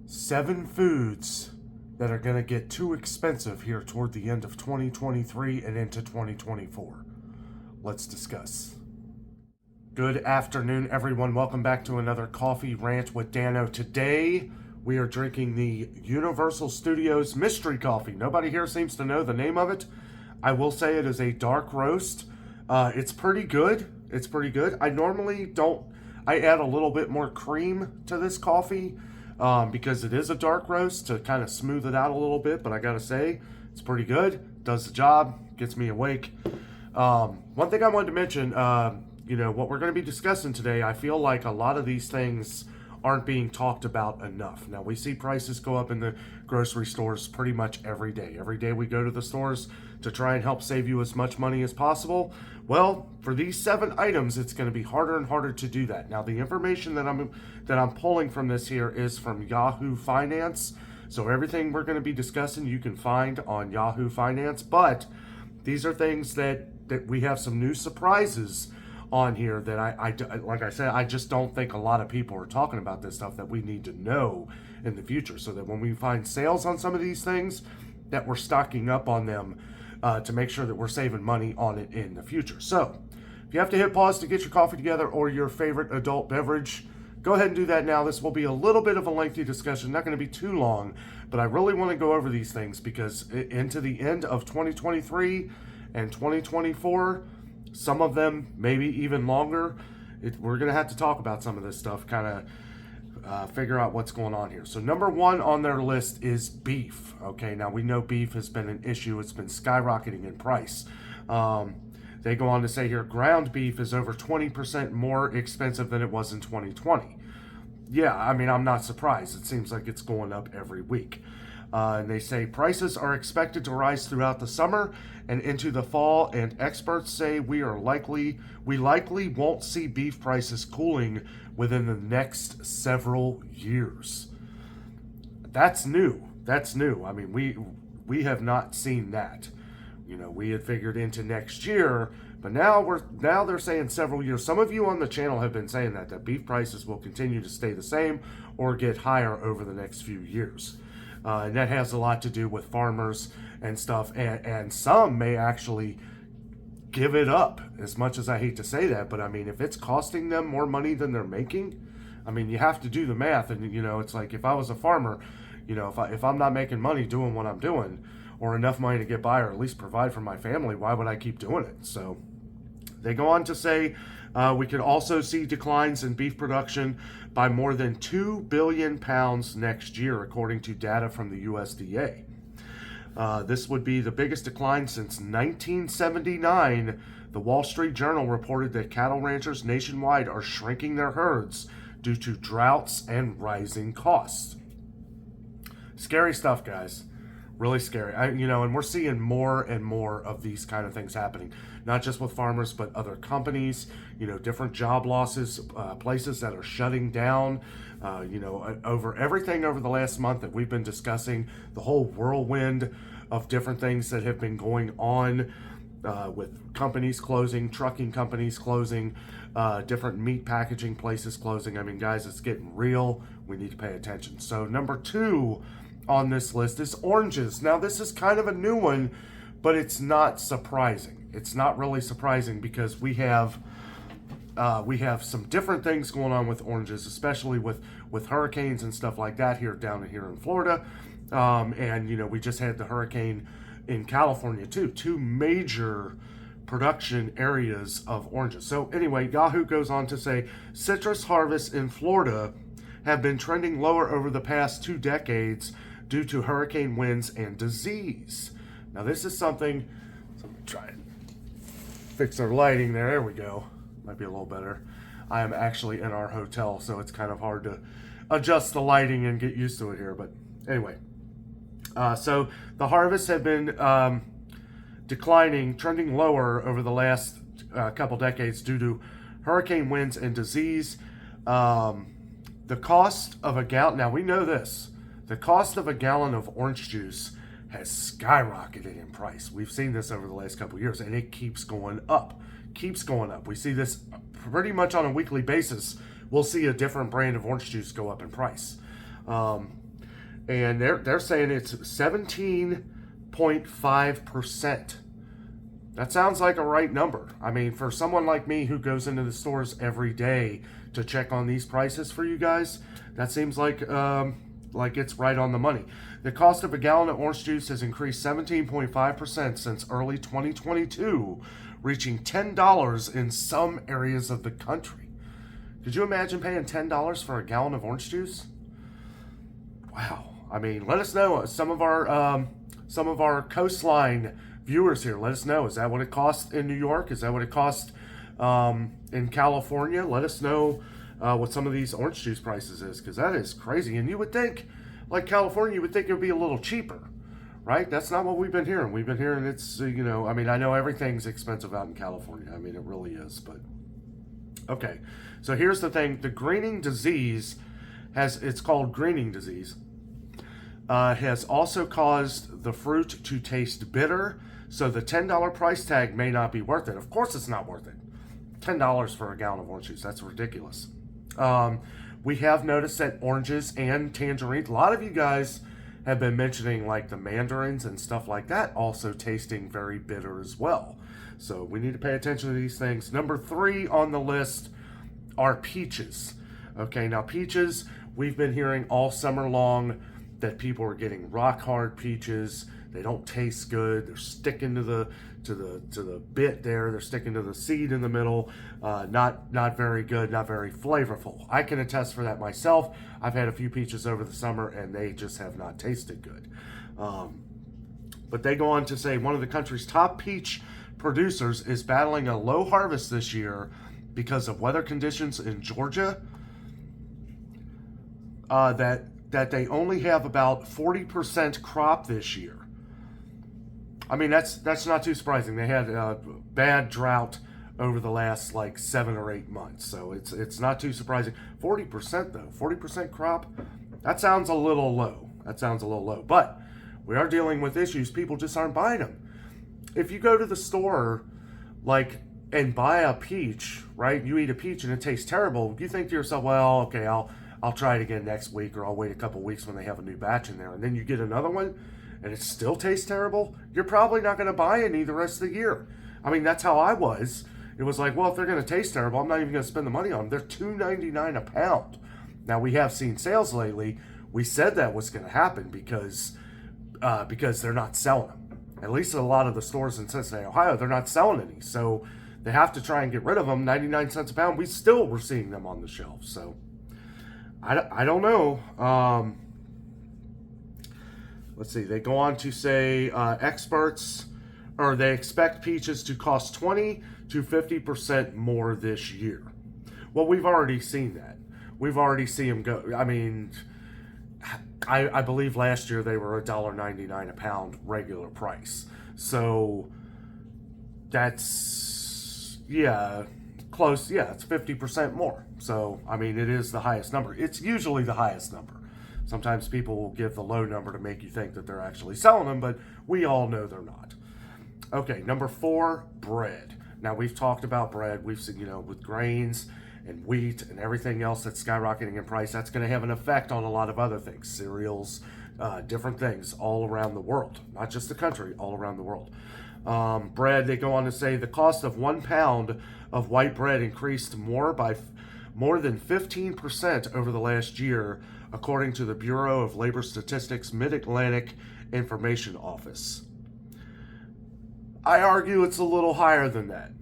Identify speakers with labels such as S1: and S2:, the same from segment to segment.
S1: 7 foods that are going to get too expensive here toward the end of 2023 and into 2024. Let's discuss. Good afternoon, everyone. Welcome back to another Coffee Rant with Dano. Today, we are drinking the Universal Studios Mystery Coffee. Nobody here seems to know the name of it. I will say it is a dark roast. It's pretty good. It's pretty good. I normally don't. I add a little bit more cream to this coffee because it is a dark roast to kind of smooth it out a little bit. But I gotta say, it's pretty good. Does the job. Gets me awake. One thing I wanted to mention, what we're going to be discussing today, I feel like a lot of these things aren't being talked about enough. Now, we see prices go up in the grocery stores pretty much every day. Every day we go to the stores to try and help save you as much money as possible. Well, for these 7 items, it's going to be harder and harder to do that. Now, the information that I'm pulling from this here is from Yahoo Finance. So everything we're going to be discussing, you can find on Yahoo Finance. But these are things that we have some new surprises on here that I like I said, I just don't think a lot of people are talking about this stuff that we need to know in the future, so that when we find sales on some of these things, that we're stocking up on them to make sure that we're saving money on it in the future. So if you have to hit pause to get your coffee together or your favorite adult beverage, go ahead and do that now. This will be a little bit of a lengthy discussion, not going to be too long, but I really want to go over these things because into the end of 2023 and 2024, some of them maybe even longer, we're going to have to talk about some of this stuff, kind of figure out what's going on here. So number 1 on their list is beef. Okay, now we know beef has been an issue. It's been skyrocketing in price. They go on to say here, ground beef is over 20% more expensive than it was in 2020. Yeah, I mean, I'm not surprised. It seems like it's going up every week. And they say prices are expected to rise throughout the summer and into the fall, and experts say we likely won't see beef prices cooling within the next several years. That's new. That's new. I mean, we have not seen that. We had figured into next year, but now they're saying several years. Some of you on the channel have been saying that beef prices will continue to stay the same or get higher over the next few years. And that has a lot to do with farmers and stuff. And some may actually give it up, as much as I hate to say that. But I mean, if it's costing them more money than they're making, I mean, you have to do the math. And, it's like if I was a farmer, if I'm not making money doing what I'm doing, or enough money to get by or at least provide for my family, why would I keep doing it? So they go on to say we could also see declines in beef production by more than 2 billion pounds next year, according to data from the USDA. This would be the biggest decline since 1979. The Wall Street Journal reported that cattle ranchers nationwide are shrinking their herds due to droughts and rising costs. Scary stuff, guys. Really scary. And we're seeing more and more of these kind of things happening, not just with farmers, but other companies, different job losses, places that are shutting down, over everything over the last month that we've been discussing, the whole whirlwind of different things that have been going on with companies closing, trucking companies closing, different meat packaging places closing. I mean, guys, it's getting real. We need to pay attention. So number 2 on this list is oranges. Now, this is kind of a new one, but it's not surprising. It's not really surprising because we have some different things going on with oranges, especially with hurricanes and stuff like that down here in Florida. And we just had the hurricane in California too. 2 major production areas of oranges. So anyway, Yahoo goes on to say citrus harvests in Florida have been trending lower over the past 2 decades due to hurricane winds and disease. Now, this is something, so I'm try and fix our lighting there. There we go. Might be a little better. I am actually in our hotel, so it's kind of hard to adjust the lighting and get used to it here. But anyway, so the harvests have been declining, trending lower over the last couple decades due to hurricane winds and disease. The cost of a gallon, now we know this, the cost of a gallon of orange juice has skyrocketed in price. We've seen this over the last couple of years, and it keeps going up. We see this pretty much on a weekly basis. We'll see a different brand of orange juice go up in price. and they're saying it's 17.5%. That sounds like a right number. I mean, for someone like me who goes into the stores every day to check on these prices for you guys, that seems like it's right on the money. The cost of a gallon of orange juice has increased 17.5% since early 2022, reaching $10 in some areas of the country. Could you imagine paying $10 for a gallon of orange juice? Wow. I mean, let us know. Some of our coastline viewers here, let us know. Is that what it costs in New York? Is that what it costs in California? Let us know what some of these orange juice prices is, because that is crazy. And you would think, like California, you would think it would be a little cheaper, right? That's not what we've been hearing. We've been hearing it's, I mean, I know everything's expensive out in California. I mean, it really is, but okay. So here's the thing. The greening disease it's called greening disease, has also caused the fruit to taste bitter, so the $10 price tag may not be worth it. Of course it's not worth it. $10 for a gallon of orange juice, that's ridiculous. We have noticed that oranges and tangerines, a lot of you guys have been mentioning like the mandarins and stuff like that also tasting very bitter as well. So we need to pay attention to these things. Number 3 on the list are peaches. Okay, now peaches, we've been hearing all summer long that people are getting rock hard peaches. They don't taste good. They're sticking to the bit there. They're sticking to the seed in the middle. Not very good. Not very flavorful. I can attest for that myself. I've had a few peaches over the summer, and they just have not tasted good. But they go on to say one of the country's top peach producers is battling a low harvest this year because of weather conditions in Georgia. That they only have about 40% crop this year. I mean, that's not too surprising. They had a bad drought over the last like 7 or 8 months, so it's not too surprising. 40% though, 40% crop, that sounds a little low. But we are dealing with issues. People just aren't buying them. If you go to the store, like, and buy a peach, right? You eat a peach and it tastes terrible. You think to yourself, well, okay, I'll try it again next week, or I'll wait a couple weeks when they have a new batch in there. And then you get another one and it still tastes terrible. You're probably not going to buy any the rest of the year. I mean, that's how I was. It was like, well, if they're going to taste terrible, I'm not even going to spend the money on them. They're $2.99 a pound. Now, we have seen sales lately. We said that was going to happen because they're not selling them. At least a lot of the stores in Cincinnati, Ohio, they're not selling any. So they have to try and get rid of them. 99 cents a pound. We still were seeing them on the shelf. So I don't know. Let's see. They go on to say they expect peaches to cost 20 to 50% more this year. Well, we've already seen that. We've already seen them go. I mean, I believe last year they were $1.99 a pound regular price. So that's, close. Yeah, it's 50% more. So, I mean, it is the highest number. It's usually the highest number. Sometimes people will give the low number to make you think that they're actually selling them, but we all know they're not. Okay, number 4, bread. Now, we've talked about bread. We've seen, with grains and wheat and everything else that's skyrocketing in price, that's going to have an effect on a lot of other things, cereals, different things all around the world, not just the country, all around the world. Bread, they go on to say the cost of 1 pound of white bread increased more than 15% over the last year, according to the Bureau of Labor Statistics Mid-Atlantic Information Office. I argue it's a little higher than that.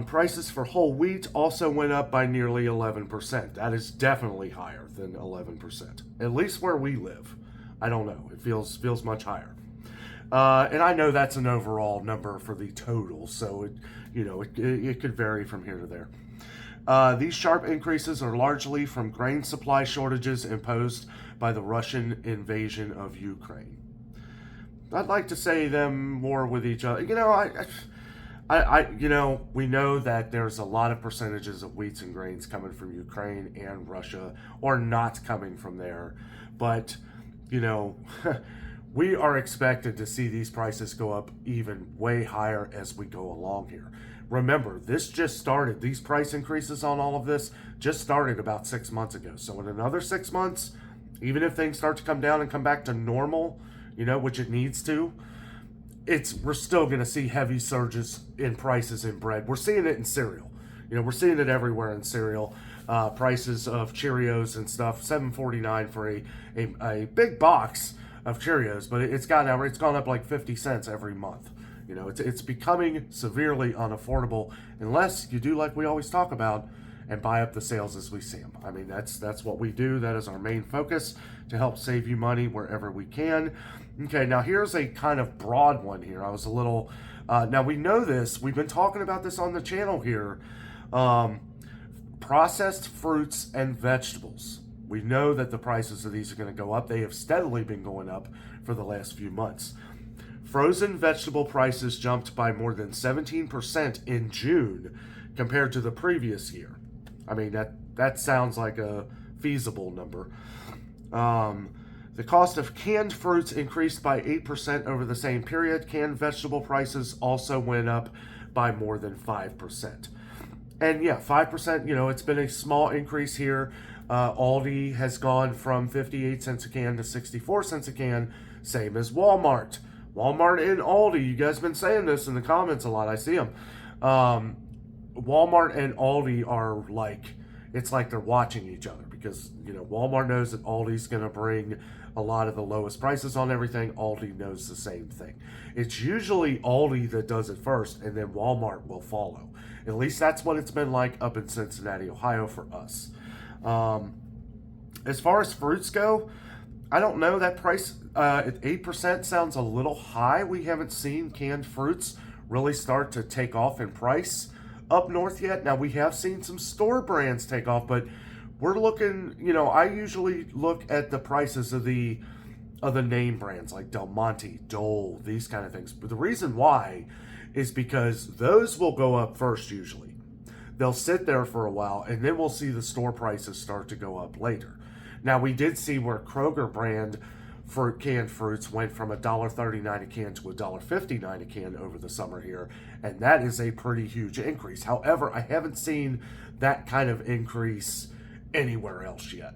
S1: Prices for whole wheat also went up by nearly 11%. That is definitely higher than 11%, at least where we live. I don't know. It feels much higher. And I know that's an overall number for the total, so it could vary from here to there. These sharp increases are largely from grain supply shortages imposed by the Russian invasion of Ukraine. I'd like to say them more with each other. We know that there's a lot of percentages of wheats and grains coming from Ukraine and Russia, or not coming from there. But, we are expected to see these prices go up even way higher as we go along here. Remember, this just started. These price increases on all of this just started about 6 months ago. So in another 6 months, even if things start to come down and come back to normal, which it needs to, we're still going to see heavy surges in prices in bread. We're seeing it in cereal. We're seeing it everywhere in cereal. Prices of Cheerios and stuff, $7.49 for a big box of Cheerios, but it's gone up like 50 cents every month. It's becoming severely unaffordable unless you do like we always talk about and buy up the sales as we see them. I mean, that's what we do. That is our main focus, to help save you money wherever we can. Okay, now here's a kind of broad one here. I was a little, now we know this, we've been talking about this on the channel here. Processed fruits and vegetables. We know that the prices of these are going to go up. They have steadily been going up for the last few months. Frozen vegetable prices jumped by more than 17% in June compared to the previous year. I mean, that sounds like a feasible number. The cost of canned fruits increased by 8% over the same period. Canned vegetable prices also went up by more than 5%. And yeah, 5%, it's been a small increase here. Aldi has gone from 58 cents a can to 64 cents a can, same as Walmart. Walmart and Aldi, you guys have been saying this in the comments a lot, I see them. Walmart and Aldi are it's like they're watching each other, because, Walmart knows that Aldi's going to bring a lot of the lowest prices on everything. Aldi knows the same thing. It's usually Aldi that does it first, and then Walmart will follow. At least that's what it's been like up in Cincinnati, Ohio for us. As far as fruits go, I don't know, that price at 8% sounds a little high. We haven't seen canned fruits really start to take off in price up north yet. Now, we have seen some store brands take off, but we're looking, I usually look at the prices of the name brands like Del Monte, Dole, these kind of things. But the reason why is because those will go up first usually. They'll sit there for a while, and then we'll see the store prices start to go up later. Now, we did see where Kroger brand canned fruits went from $1.39 a can to $1.59 a can over the summer here, and that is a pretty huge increase. However, I haven't seen that kind of increase anywhere else yet.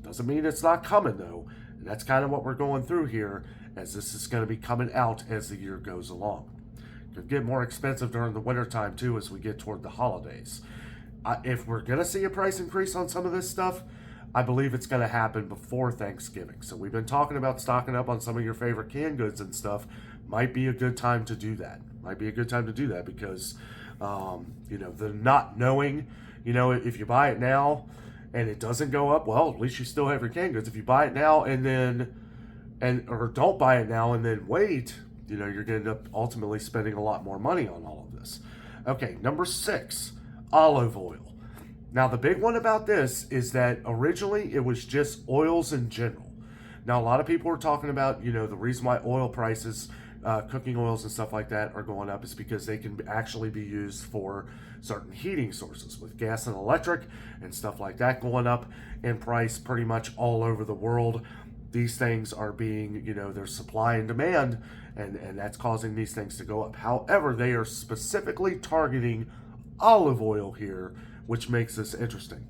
S1: Doesn't mean it's not coming, though, and that's kind of what we're going through here, as this is going to be coming out as the year goes along. It'll get more expensive during the wintertime, too, as we get toward the holidays. If we're going to see a price increase on some of this stuff, I believe it's going to happen before Thanksgiving. So we've been talking about stocking up on some of your favorite canned goods and stuff. Might be a good time to do that. Because, the not knowing, if you buy it now and it doesn't go up, well, at least you still have your canned goods. If you buy it now or don't buy it now and then wait, you're going to end up ultimately spending a lot more money on all of this. Okay, number 6, olive oil. Now, the big one about this is that originally it was just oils in general. Now, a lot of people are talking about, the reason why oil prices, cooking oils and stuff like that are going up is because they can actually be used for certain heating sources, with gas and electric and stuff like that going up in price pretty much all over the world. These things are being, there's supply and demand, and that's causing these things to go up. However, they are specifically targeting olive oil here, which makes this interesting.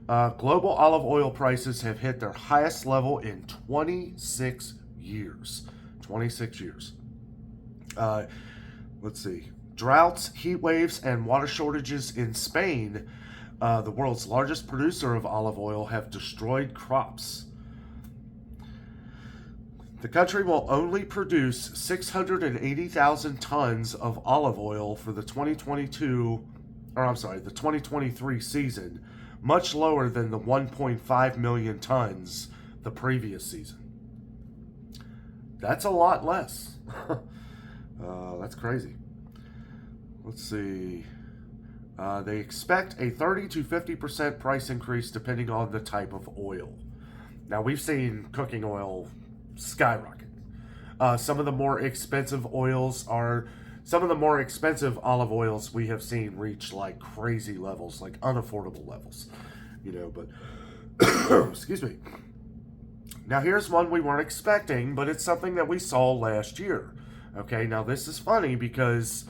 S1: Global olive oil prices have hit their highest level in 26 years. 26 years. Let's see. Droughts, heat waves, and water shortages in Spain, the world's largest producer of olive oil, have destroyed crops. The country will only produce 680,000 tons of olive oil for the 2023 season, much lower than the 1.5 million tons the previous season. That's a lot less. That's crazy. Let's see. They expect a 30 to 50% price increase depending on the type of oil. Now, we've seen cooking oil skyrocket. Some of the more expensive olive oils we have seen reach like crazy levels, like unaffordable levels, but excuse me. Now, here's one we weren't expecting, but it's something that we saw last year. Okay, now this is funny because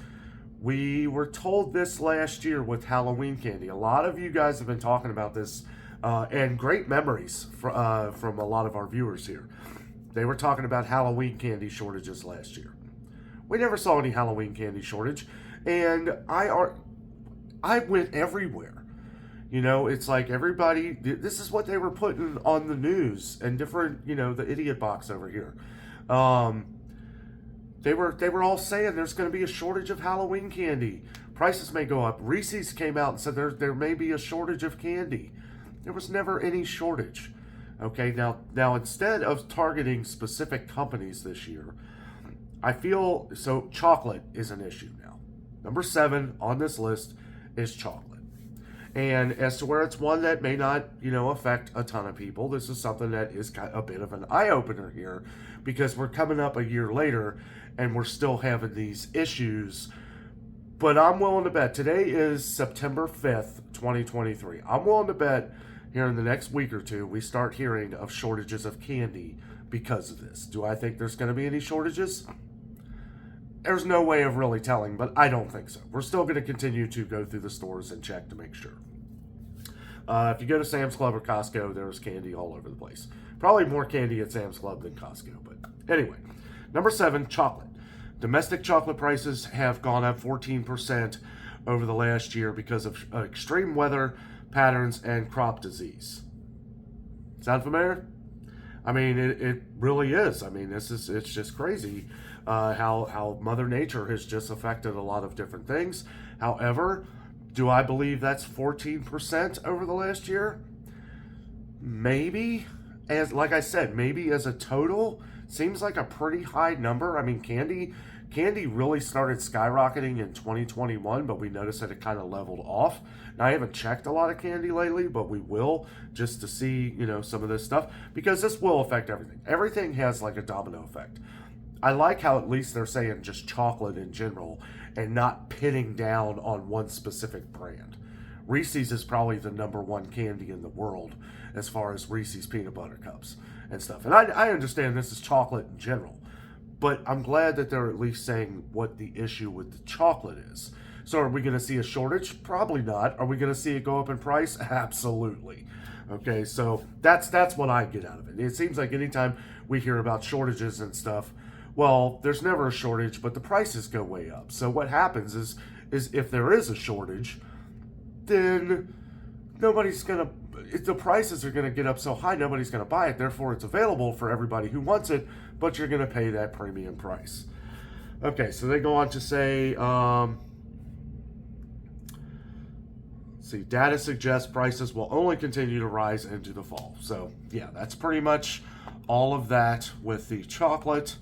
S1: we were told this last year with Halloween candy. A lot of you guys have been talking about this and great memories from a lot of our viewers here. They were talking about Halloween candy shortages last year. We never saw any Halloween candy shortage, and I went everywhere. You know, it's like everybody, this is what they were putting on the news and different, you know, the idiot box over here. They were all saying there's going to be a shortage of Halloween candy. Prices may go up. Reese's came out and said there may be a shortage of candy. There was never any shortage. Okay, now instead of targeting specific companies this year, I feel so chocolate is an issue now. Number 7 on this list is chocolate. And as to where it's one that may not, you know, affect a ton of people, this is something that is a bit of an eye-opener here, because we're coming up a year later and we're still having these issues. But I'm willing to bet, today is September 5th, 2023. I'm willing to bet here in the next week or two, we start hearing of shortages of candy because of this. Do I think there's going to be any shortages? There's no way of really telling, but I don't think so. We're still going to continue to go through the stores and check to make sure. If you go to Sam's Club or Costco, there's candy all over the place. Probably more candy at Sam's Club than Costco, but anyway. Number 7, chocolate. Domestic chocolate prices have gone up 14% over the last year because of extreme weather patterns and crop disease. Sound familiar? I mean, it really is. I mean, it's just crazy how Mother Nature has just affected a lot of different things. However, do I believe that's 14% over the last year? Maybe. Like I said, maybe as a total, seems like a pretty high number. I mean, candy really started skyrocketing in 2021, but we noticed that it kind of leveled off. Now, I haven't checked a lot of candy lately, but we will, just to see, you know, some of this stuff, because this will affect everything. Everything has like a domino effect. I like how at least they're saying just chocolate in general and not pitting down on one specific brand. Reese's is probably the number 1 candy in the world as far as Reese's peanut butter cups and stuff. And I understand this is chocolate in general, but I'm glad that they're at least saying what the issue with the chocolate is. So are we going to see a shortage? Probably not. Are we going to see it go up in price? Absolutely. Okay, so that's what I get out of it. It seems like anytime we hear about shortages and stuff, well, there's never a shortage, but the prices go way up. So what happens is if there is a shortage, then the prices are going to get up so high, nobody's going to buy it. Therefore, it's available for everybody who wants it, but you're going to pay that premium price. Okay, so they go on to say, data suggests prices will only continue to rise into the fall. So, yeah, that's pretty much all of that with the chocolate.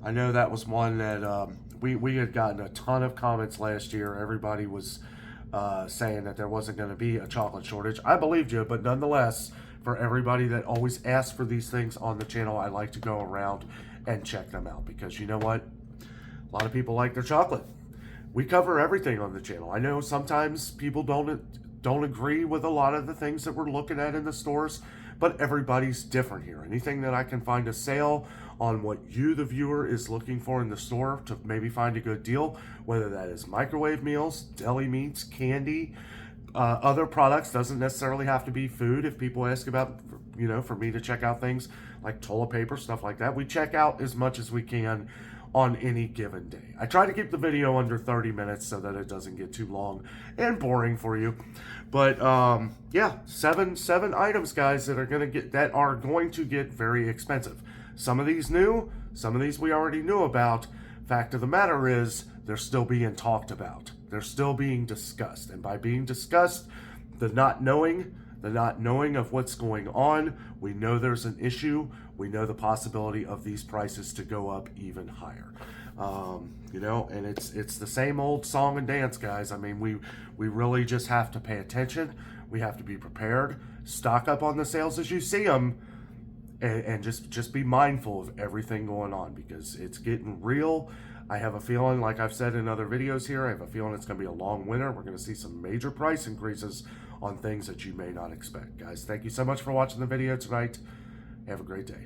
S1: I know that was one that we had gotten a ton of comments last year. Everybody was saying that there wasn't going to be a chocolate shortage. I believed you, but nonetheless, for everybody that always asks for these things on the channel, I like to go around and check them out, because you know what? A lot of people like their chocolate. We cover everything on the channel. I know sometimes people don't agree with a lot of the things that we're looking at in the stores, but everybody's different here. Anything that I can find a sale on what you, the viewer, is looking for in the store to maybe find a good deal, whether that is microwave meals, deli meats, candy, other products, doesn't necessarily have to be food. If people ask about, you know, for me to check out things like toilet paper, stuff like that, we check out as much as we can on any given day. I try to keep the video under 30 minutes so that it doesn't get too long and boring for you. But yeah, seven items, guys, that are going to get very expensive. Some of these new, some of these we already knew about. Fact of the matter is, they're still being talked about. They're still being discussed. And by being discussed, the not knowing of what's going on, we know there's an issue. We know the possibility of these prices to go up even higher. You know, and it's the same old song and dance, guys. I mean, we really just have to pay attention. We have to be prepared. Stock up on the sales as you see them. And just be mindful of everything going on, because it's getting real. I have a feeling, like I've said in other videos here, I have a feeling it's going to be a long winter. We're going to see some major price increases on things that you may not expect. Guys, thank you so much for watching the video tonight. Have a great day.